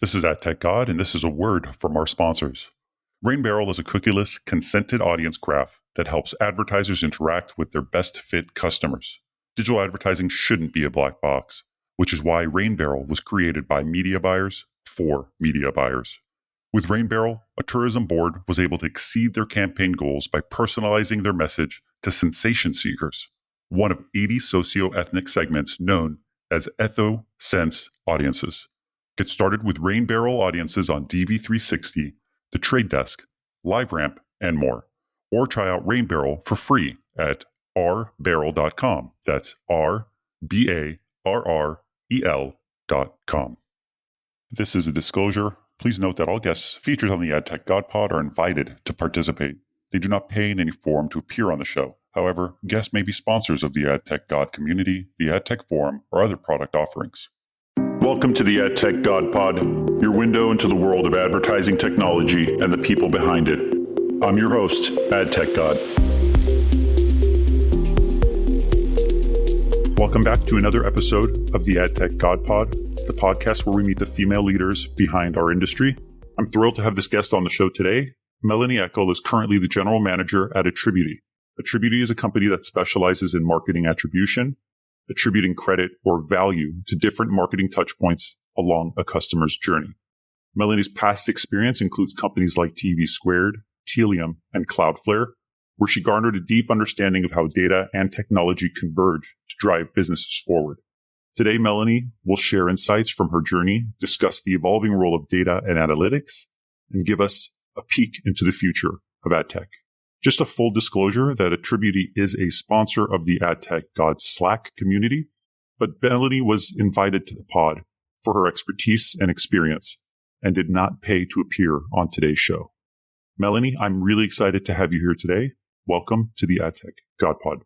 This is AdTechGod, and this is a word from our sponsors. RainBarrel is a cookieless, consented audience graph that helps advertisers interact with their best fit customers. Digital advertising shouldn't be a black box, which is why RainBarrel was created by media buyers for media buyers. With RainBarrel, a tourism board was able to exceed their campaign goals by personalizing their message to sensation seekers, one of 80 socio-ethnic segments known as ethnocent audiences. Get started with RainBarrel audiences on DV360, The Trade Desk, LiveRamp, and more. Or try out RainBarrel for free at rbarrel.com. That's RBARREL.com. This is a disclosure. Please note that all guests featured on the AdTechGod pod are invited to participate. They do not pay in any form to appear on the show. However, guests may be sponsors of the AdTechGod community, the AdTech forum, or other product offerings. Welcome to the AdTechGod pod, your window into the world of advertising technology and the people behind it. I'm your host, AdTechGod. Welcome back to another episode of the AdTechGod pod, the podcast where we meet the female leaders behind our industry. I'm thrilled to have this guest on the show today. Melanie Eckl is currently the general manager at Attributy. Attributy is a company that specializes in marketing attribution, attributing credit or value to different marketing touchpoints along a customer's journey. Melanie's past experience includes companies like TV Squared, Tealium, and Cloudflare, where she garnered a deep understanding of how data and technology converge to drive businesses forward. Today, Melanie will share insights from her journey, discuss the evolving role of data and analytics, and give us a peek into the future of AdTech. Just a full disclosure that Attributy is a sponsor of the AdTechGod Slack community, but Melanie was invited to the pod for her expertise and experience and did not pay to appear on today's show. Melanie, I'm really excited to have you here today. Welcome to the AdTechGod pod.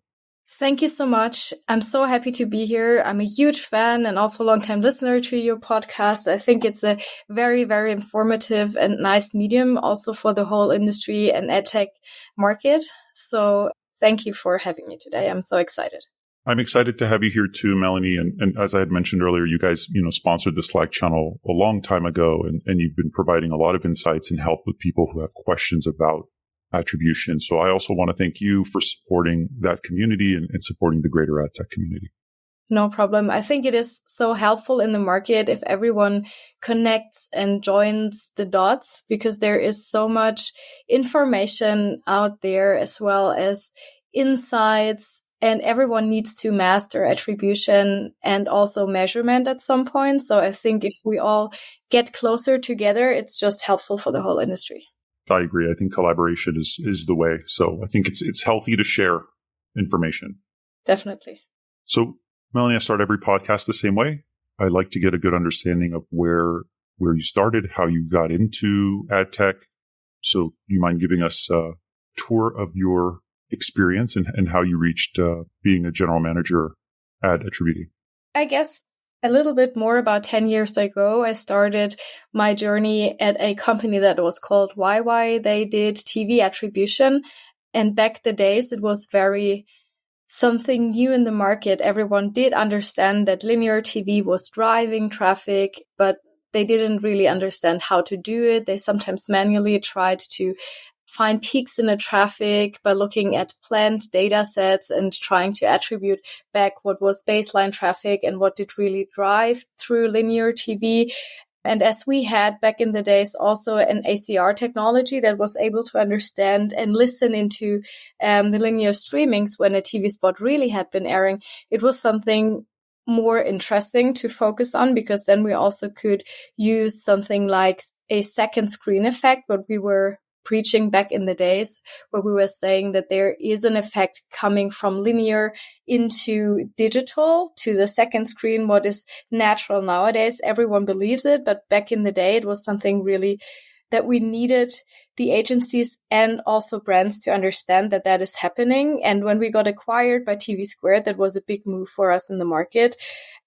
Thank you so much. I'm so happy to be here. I'm a huge fan and also a long-time listener to your podcast. I think it's a very, very informative and nice medium also for the whole industry and AdTech market. So thank you for having me today. I'm so excited. I'm excited to have you here too, Melanie. And as I had mentioned earlier, you guys, sponsored the Slack channel a long time ago, and you've been providing a lot of insights and help with people who have questions about attribution. So I also want to thank you for supporting that community and supporting the greater AdTech community. No problem. I think it is so helpful in the market if everyone connects and joins the dots, because there is so much information out there as well as insights, and everyone needs to master attribution and also measurement at some point. So I think if we all get closer together, it's just helpful for the whole industry. I agree. I think collaboration is the way. So I think it's healthy to share information. Definitely. So Melanie, I start every podcast the same way. I like to get a good understanding of where you started, how you got into AdTech. So you mind giving us a tour of your experience and how you reached being a general manager at Attributy? I guess a little bit more about 10 years ago, I started my journey at a company that was called YY. They did TV attribution. And back the days, it was very something new in the market. Everyone did understand that linear TV was driving traffic, but they didn't really understand how to do it. They sometimes manually tried to find peaks in the traffic by looking at planned data sets and trying to attribute back what was baseline traffic and what did really drive through linear TV. And as we had back in the days also an ACR technology that was able to understand and listen into the linear streamings when a TV spot really had been airing, it was something more interesting to focus on, because then we also could use something like a second screen effect, what we were preaching back in the days, where we were saying that there is an effect coming from linear into digital to the second screen, what is natural nowadays. Everyone believes it, but back in the day, it was something really that we needed the agencies and also brands to understand that that is happening. And when we got acquired by TV Squared, that was a big move for us in the market.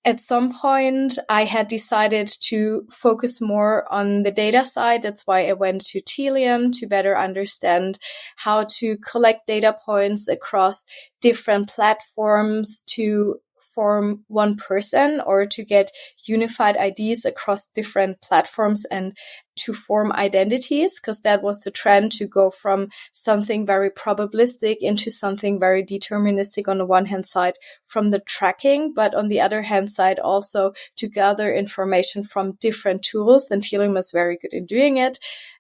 At some point, I had decided to focus more on the data side. That's why I went to Tealium to better understand how to collect data points across different platforms to form one person or to get unified IDs across different platforms and to form identities, because that was the trend to go from something very probabilistic into something very deterministic on the one hand side from the tracking, but on the other hand side also to gather information from different tools, and Tealium is very good in doing it.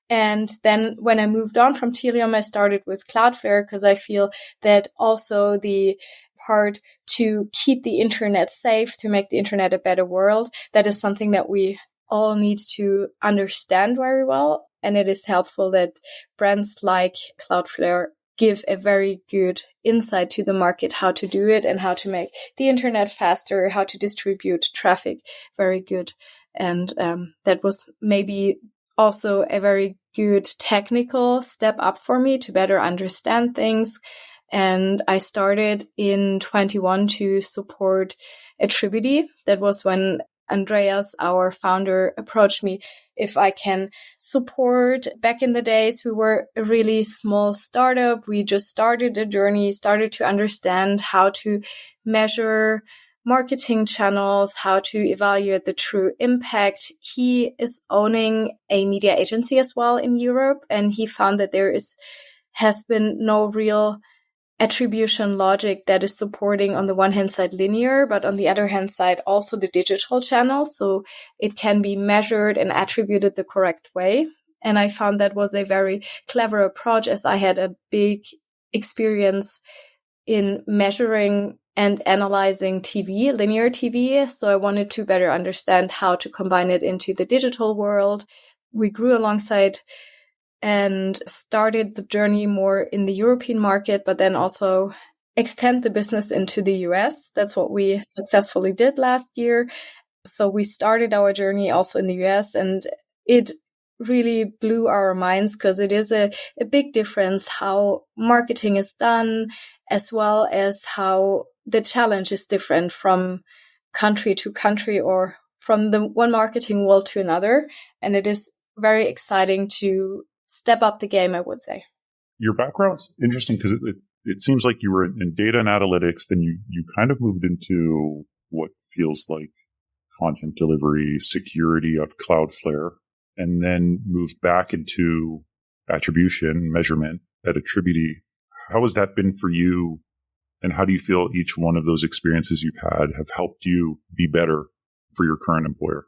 And then when I moved on from Tealium, I started with Cloudflare because I feel that also the part to keep the internet safe, to make the internet a better world, that is something that we all need to understand very well. And it is helpful that brands like Cloudflare give a very good insight to the market, how to do it and how to make the internet faster, how to distribute traffic very good. And that was maybe also a very good technical step up for me to better understand things. And I started in 21 to support Attributy. That was when Andreas, our founder, approached me if I can support. Back in the days, we were a really small startup. We just started a journey, started to understand how to measure marketing channels, how to evaluate the true impact. He is owning a media agency as well in Europe, and he found that there has been no real attribution logic that is supporting on the one hand side linear, but on the other hand side also the digital channel. So it can be measured and attributed the correct way. And I found that was a very clever approach, as I had a big experience in measuring and analyzing TV, linear TV. So I wanted to better understand how to combine it into the digital world. We grew alongside and started the journey more in the European market, but then also extend the business into the US. That's what we successfully did last year. So we started our journey also in the US, and it really blew our minds because it is a big difference how marketing is done, as well as how the challenge is different from country to country or from the one marketing world to another. And it is very exciting to step up the game, I would say. Your background's interesting because it seems like you were in data and analytics, then you kind of moved into what feels like content delivery, security at Cloudflare, and then moved back into attribution, measurement at Attributy. How has that been for you? And how do you feel each one of those experiences you've had have helped you be better for your current employer?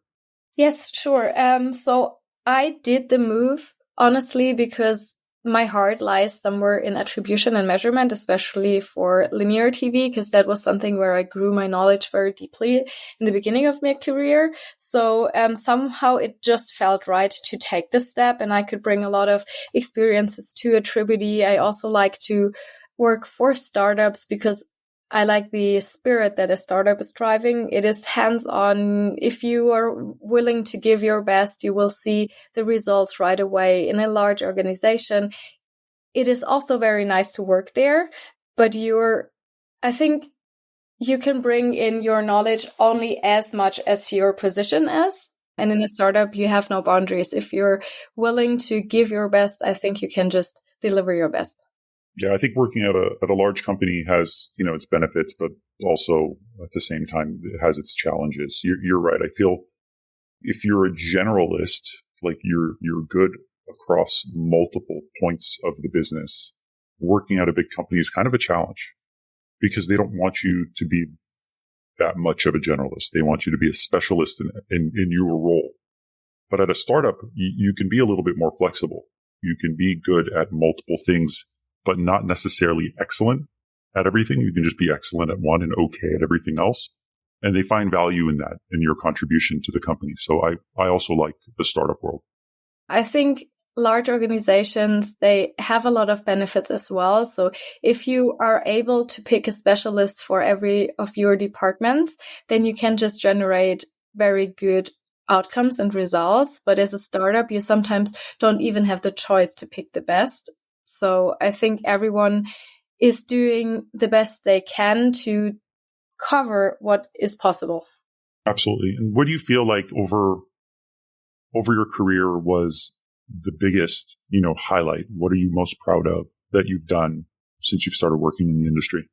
Yes, sure. So I did the move, honestly, because my heart lies somewhere in attribution and measurement, especially for linear TV, because that was something where I grew my knowledge very deeply in the beginning of my career. So somehow it just felt right to take this step, and I could bring a lot of experiences to Attributy. I also like to work for startups because I like the spirit that a startup is driving. It is hands-on. If you are willing to give your best, you will see the results right away. In a large organization, it is also very nice to work there, but I think you can bring in your knowledge only as much as your position is. And in a startup, you have no boundaries. If you're willing to give your best, I think you can just deliver your best. Yeah, I think working at a large company has, its benefits, but also at the same time, it has its challenges. You're right. I feel if you're a generalist, like you're good across multiple points of the business, working at a big company is kind of a challenge because they don't want you to be that much of a generalist. They want you to be a specialist in your role. But at a startup, you can be a little bit more flexible. You can be good at multiple things, but not necessarily excellent at everything. You can just be excellent at one and okay at everything else. And they find value in that, in your contribution to the company. So I also like the startup world. I think large organizations, they have a lot of benefits as well. So if you are able to pick a specialist for every of your departments, then you can just generate very good outcomes and results. But as a startup, you sometimes don't even have the choice to pick the best. So I think everyone is doing the best they can to cover what is possible. Absolutely. And what do you feel like over your career was the biggest, highlight? What are you most proud of that you've done since you've started working in the industry?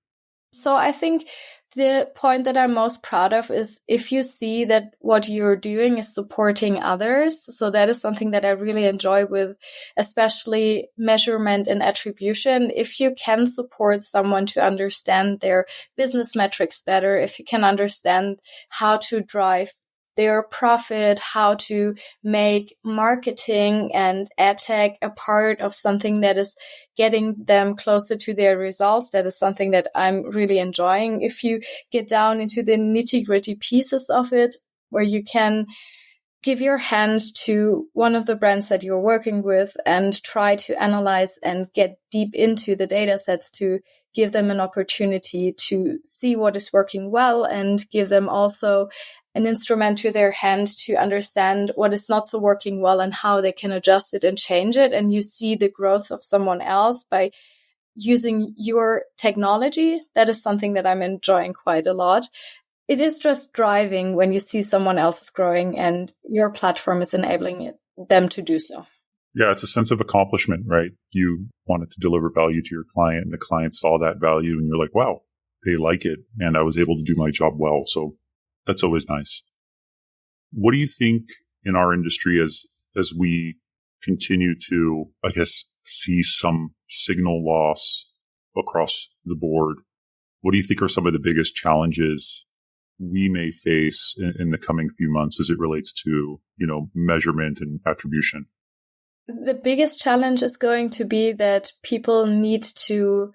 So I think the point that I'm most proud of is if you see that what you're doing is supporting others. So that is something that I really enjoy with especially measurement and attribution. If you can support someone to understand their business metrics better, if you can understand how to drive their profit, how to make marketing and AdTech a part of something that is getting them closer to their results. That is something that I'm really enjoying. If you get down into the nitty-gritty pieces of it, where you can give your hand to one of the brands that you're working with and try to analyze and get deep into the data sets to give them an opportunity to see what is working well and give them also an instrument to their hand to understand what is not so working well and how they can adjust it and change it. And you see the growth of someone else by using your technology. That is something that I'm enjoying quite a lot. It is just driving when you see someone else is growing and your platform is enabling them to do so. Yeah, it's a sense of accomplishment, right? You wanted to deliver value to your client and the client saw that value and you're like, wow, they like it and I was able to do my job well. So that's always nice. What do you think in our industry as we continue to, I guess, see some signal loss across the board? What do you think are some of the biggest challenges we may face in the coming few months as it relates to, measurement and attribution? The biggest challenge is going to be that people need to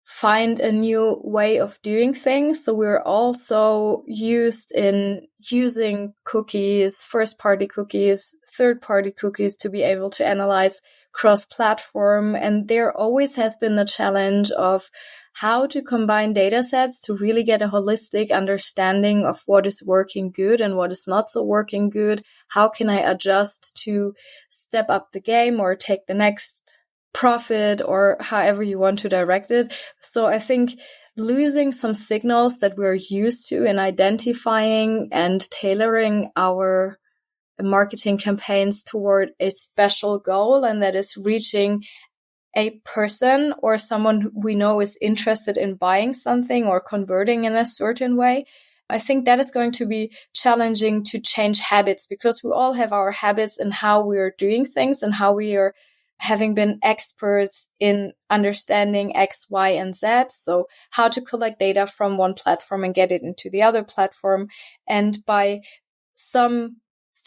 find a new way of doing things. So we're also used in using cookies, first-party cookies, third-party cookies to be able to analyze cross-platform. And there always has been the challenge of how to combine data sets to really get a holistic understanding of what is working good and what is not so working good. How can I adjust to step up the game or take the next profit or however you want to direct it. So I think losing some signals that we're used to in identifying and tailoring our marketing campaigns toward a special goal, and that is reaching a person or someone we know is interested in buying something or converting in a certain way. I think that is going to be challenging to change habits because we all have our habits in how we are doing things and how we are having been experts in understanding X, Y, and Z. So how to collect data from one platform and get it into the other platform. And by some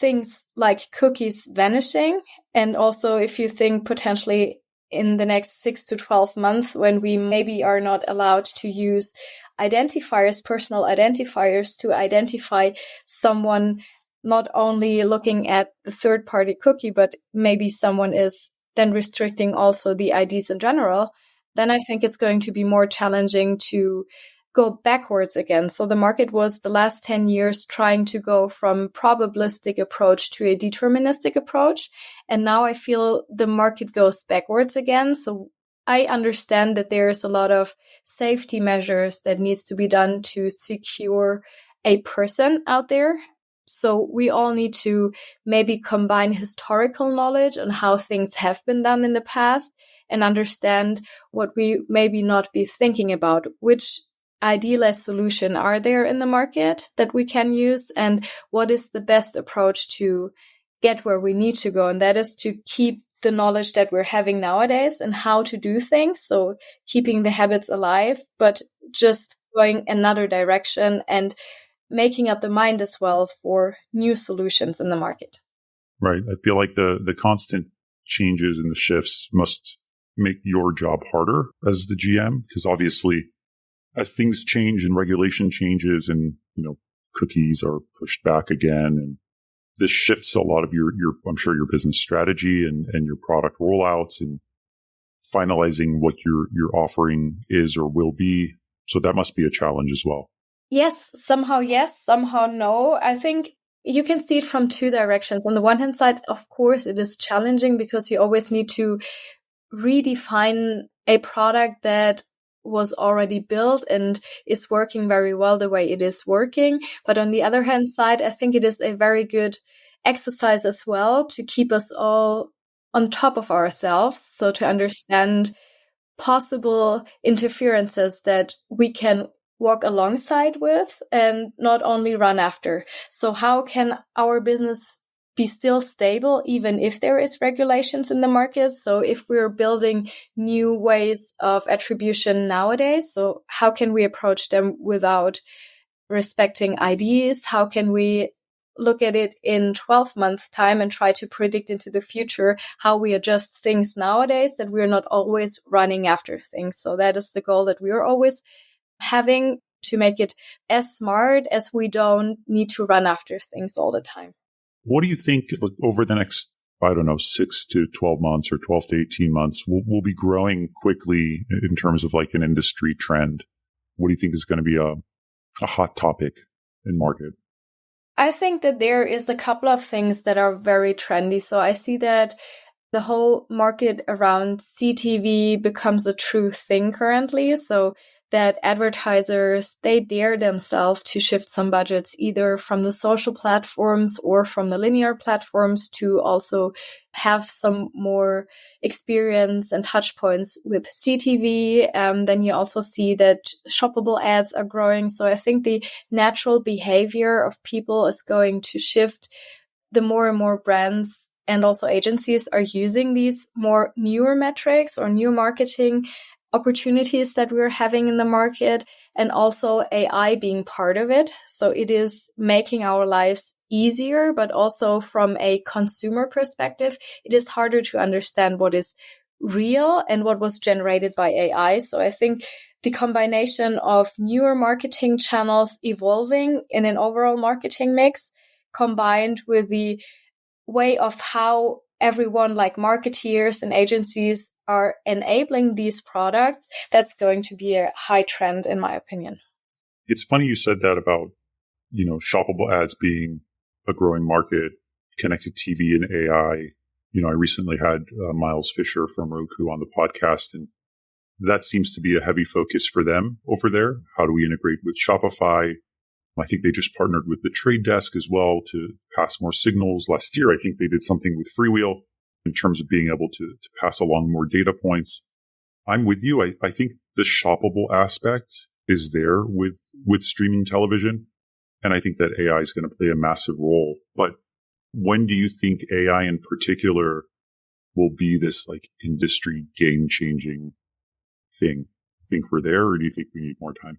things like cookies vanishing, and also if you think potentially in the next 6 to 12 months when we maybe are not allowed to use identifiers, personal identifiers to identify someone, not only looking at the third-party cookie, but maybe someone is then restricting also the IDs in general, then I think it's going to be more challenging to go backwards again. So the market was the last 10 years trying to go from probabilistic approach to a deterministic approach. And now I feel the market goes backwards again. So I understand that there's a lot of safety measures that needs to be done to secure a person out there. So we all need to maybe combine historical knowledge on how things have been done in the past and understand what we maybe not be thinking about, which idealized solution are there in the market that we can use, and what is the best approach to get where we need to go. And that is to keep the knowledge that we're having nowadays and how to do things. So keeping the habits alive, but just going another direction and making up the mind as well for new solutions in the market. Right. I feel like the constant changes and the shifts must make your job harder as the GM, because obviously as things change and regulation changes and, cookies are pushed back again, and this shifts a lot of your I'm sure your business strategy and your product rollouts and finalizing what your offering is or will be. So that must be a challenge as well. Yes, somehow no. I think you can see it from two directions. On the one hand side, of course, it is challenging because you always need to redefine a product that was already built and is working very well the way it is working. But on the other hand side, I think it is a very good exercise as well to keep us all on top of ourselves. So to understand possible interferences that we can walk alongside with and not only run after. So how can our business be still stable even if there is regulations in the market? So if we're building new ways of attribution nowadays, so how can we approach them without respecting IDs? How can we look at it in 12 months time and try to predict into the future how we adjust things nowadays, that we're not always running after things? So that is the goal that we're always having, to make it as smart as we don't need to run after things all the time. What do you think over the next, 6 to 12 months or 12 to 18 months, we'll be growing quickly in terms of like an industry trend? What do you think is going to be a hot topic in market? I think that there is a couple of things that are very trendy. So I see that the whole market around CTV becomes a true thing currently. So that advertisers, they dare themselves to shift some budgets either from the social platforms or from the linear platforms to also have some more experience and touch points with CTV. Then you also see that shoppable ads are growing. So I think the natural behavior of people is going to shift. The more and more brands and also agencies are using these more newer metrics or new marketing opportunities that we're having in the market, and also AI being part of it. So it is making our lives easier, but also from a consumer perspective, it is harder to understand what is real and what was generated by AI. So I think the combination of newer marketing channels evolving in an overall marketing mix, combined with the way of how everyone, like marketeers and agencies, are enabling these products, that's going to be a high trend, in my opinion. It's funny you said that about, shoppable ads being a growing market, connected TV and AI. I recently had Miles Fisher from Roku on the podcast, and that seems to be a heavy focus for them over there. How do we integrate with Shopify? I think they just partnered with the Trade Desk as well to pass more signals. Last year, I think they did something with Freewheel in terms of being able to pass along more data points. I'm with you. I think the shoppable aspect is there with streaming television. And I think that AI is going to play a massive role. But when do you think AI in particular will be this like industry game changing thing? Think we're there, or do you think we need more time?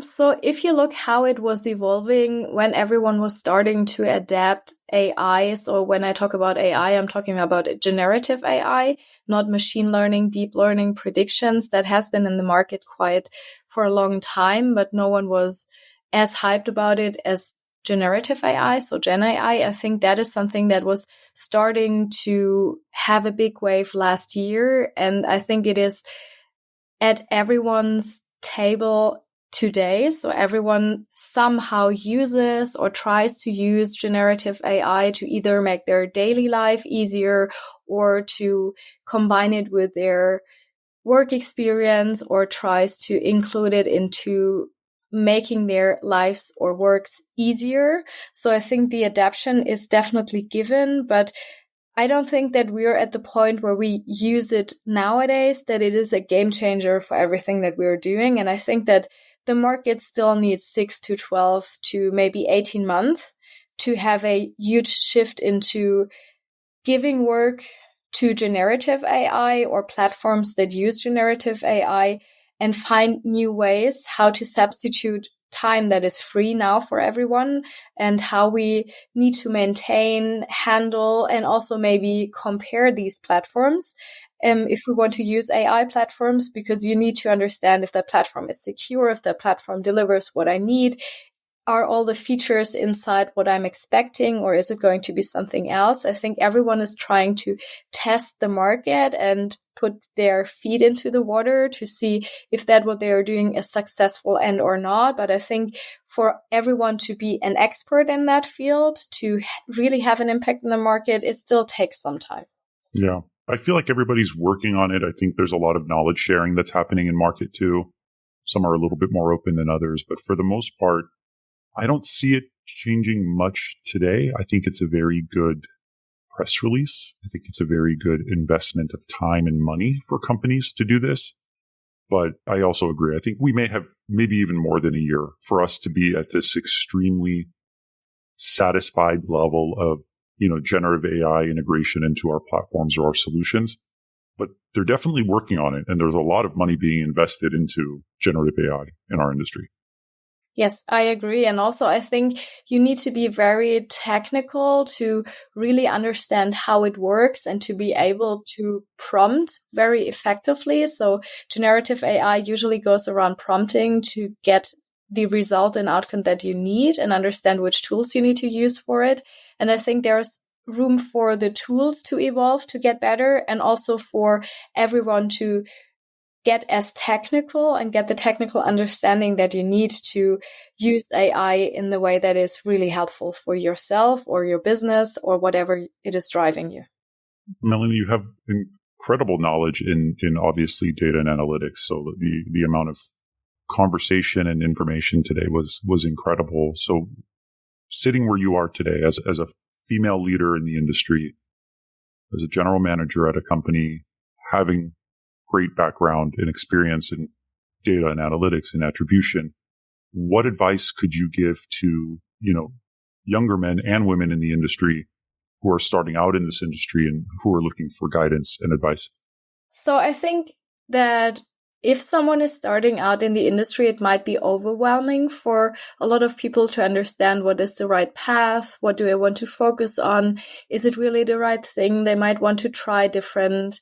So if you look how it was evolving when everyone was starting to adapt AI, so when I talk about AI, I'm talking about generative AI, not machine learning, deep learning predictions. That has been in the market quite for a long time, but no one was as hyped about it as generative AI. So Gen AI, I think that is something that was starting to have a big wave last year. And I think it is at everyone's table today. So everyone somehow uses or tries to use generative AI to either make their daily life easier or to combine it with their work experience, or tries to include it into making their lives or works easier. So I think the adaptation is definitely given, but I don't think that we're at the point where we use it nowadays, that it is a game changer for everything that we're doing. And I think that the market still needs 6 to 12 to maybe 18 months to have a huge shift into giving work to generative AI or platforms that use generative AI, and find new ways how to substitute time that is free now for everyone, and how we need to maintain, handle, and also maybe compare these platforms. If we want to use AI platforms, because you need to understand if that platform is secure, if that platform delivers what I need, are all the features inside what I'm expecting, or is it going to be something else? I think everyone is trying to test the market and put their feet into the water to see if that what they are doing is successful and or not. But I think for everyone to be an expert in that field, to really have an impact in the market, it still takes some time. Yeah. I feel like everybody's working on it. I think there's a lot of knowledge sharing that's happening in market too. Some are a little bit more open than others, but for the most part, I don't see it changing much today. I think it's a very good press release. I think it's a very good investment of time and money for companies to do this. But I also agree. I think we may have maybe even more than a year for us to be at this extremely satisfied level of, generative AI integration into our platforms or our solutions. But they're definitely working on it. And there's a lot of money being invested into generative AI in our industry. Yes, I agree. And also, I think you need to be very technical to really understand how it works and to be able to prompt very effectively. So generative AI usually goes around prompting to get the result and outcome that you need and understand which tools you need to use for it. And I think there's room for the tools to evolve to get better, and also for everyone to get as technical and get the technical understanding that you need to use AI in the way that is really helpful for yourself or your business or whatever it is driving you. Melanie, you have incredible knowledge in obviously data and analytics. So the amount of conversation and information today was incredible. So sitting where you are today as a female leader in the industry, as a general manager at a company, having great background and experience in data and analytics and attribution, what advice could you give to, younger men and women in the industry who are starting out in this industry and who are looking for guidance and advice? So I think that if someone is starting out in the industry, it might be overwhelming for a lot of people to understand what is the right path. What do I want to focus on? Is it really the right thing? They might want to try different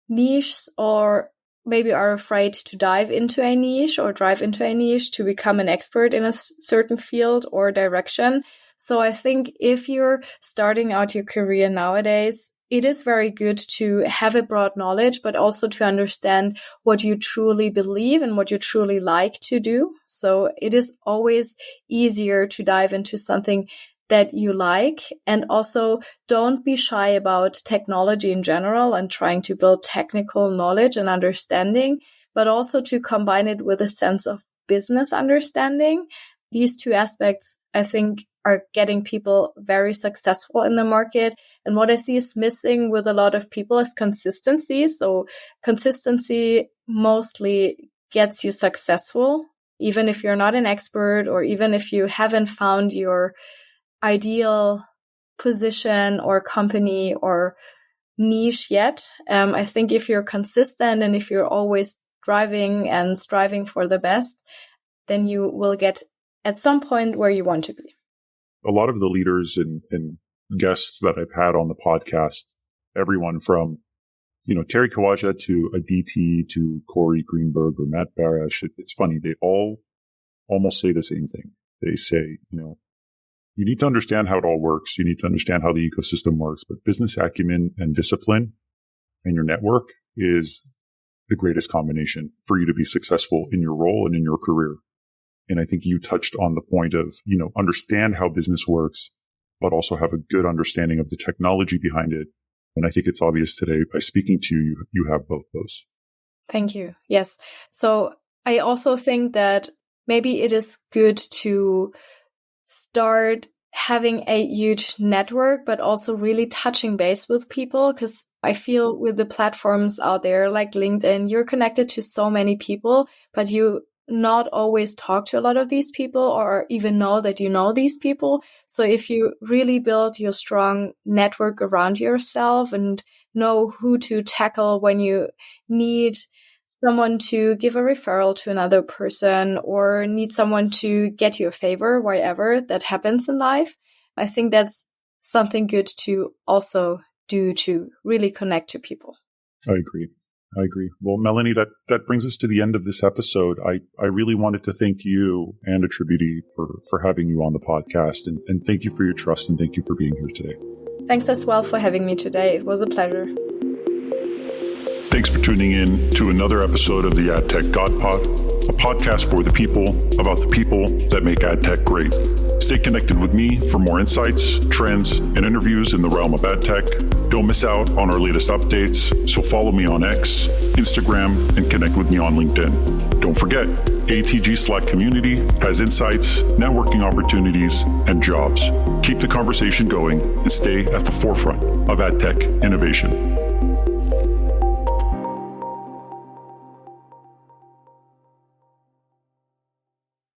niches, or maybe are afraid to dive into a niche or drive into a niche to become an expert in a certain field or direction. So I think if you're starting out your career nowadays, it is very good to have a broad knowledge, but also to understand what you truly believe and what you truly like to do. So it is always easier to dive into something that you like. And also don't be shy about technology in general and trying to build technical knowledge and understanding, but also to combine it with a sense of business understanding. These two aspects, I think, are getting people very successful in the market. And what I see is missing with a lot of people is consistency. So consistency mostly gets you successful, even if you're not an expert or even if you haven't found your ideal position or company or niche yet. I think if you're consistent and if you're always driving and striving for the best, then you will get at some point where you want to be. A lot of the leaders and guests that I've had on the podcast, everyone from, Terry Kawaja to Aditi to Corey Greenberg or Matt Barash, it's funny. They all almost say the same thing. They say, you need to understand how it all works. You need to understand how the ecosystem works, but business acumen and discipline and your network is the greatest combination for you to be successful in your role and in your career. And I think you touched on the point of, understand how business works, but also have a good understanding of the technology behind it. And I think it's obvious today by speaking to you, you have both those. Thank you. Yes. So I also think that maybe it is good to start having a huge network, but also really touching base with people. Because I feel with the platforms out there like LinkedIn, you're connected to so many people, but you not always talk to a lot of these people or even know that you know these people. So if you really build your strong network around yourself and know who to tackle when you need someone to give a referral to another person or need someone to get you a favor, wherever that happens in life, I think that's something good to also do to really connect to people. I agree. Well, Melanie, that brings us to the end of this episode. I really wanted to thank you and Attributy for having you on the podcast, and thank you for your trust and thank you for being here today. Thanks as well for having me today. It was a pleasure. Thanks for tuning in to another episode of the AdTechGod Pod, a podcast for the people, about the people that make AdTech great. Stay connected with me for more insights, trends, and interviews in the realm of AdTech. Don't miss out on our latest updates, so follow me on X, Instagram, and connect with me on LinkedIn. Don't forget, ATG Slack community has insights, networking opportunities, and jobs. Keep the conversation going and stay at the forefront. of AdTech innovation.